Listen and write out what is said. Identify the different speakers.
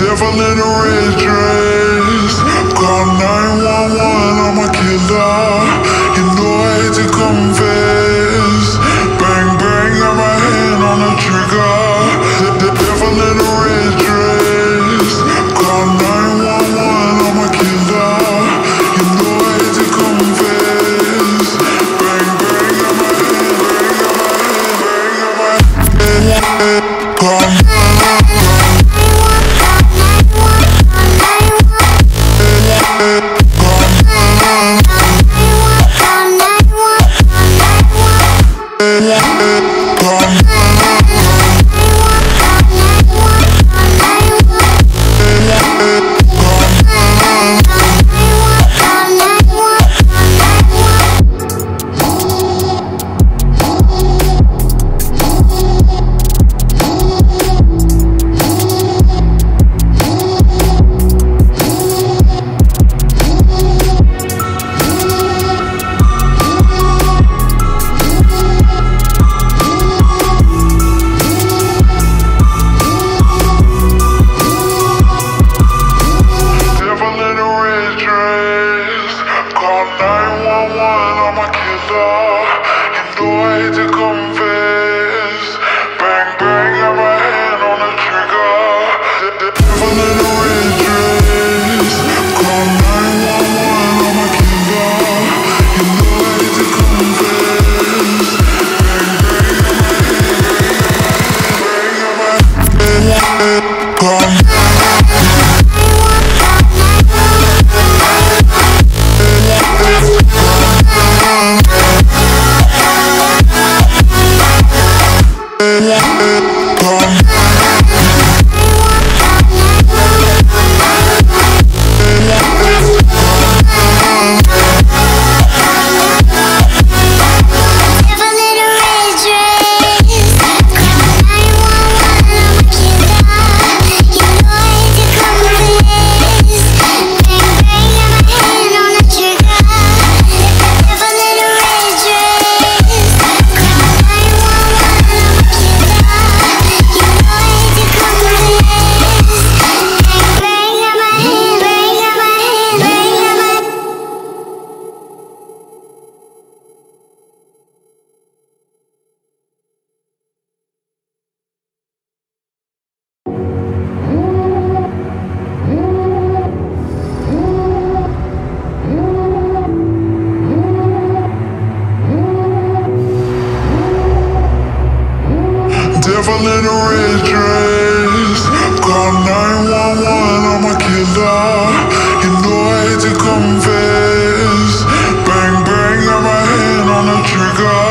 Speaker 1: devil in a red dress. Call 911, I'm a killer. You know I hate to confess. Bang, bang, got my hand on the trigger. The devil in a red dress. Call 911, I'm a killer. You know I hate to confess. Bang, bang, got my hand, bang, got my hand. Call devil in a red dress. Call 911, I'm a killer. You know I hate to confess. Bang, bang, got my hand on the trigger.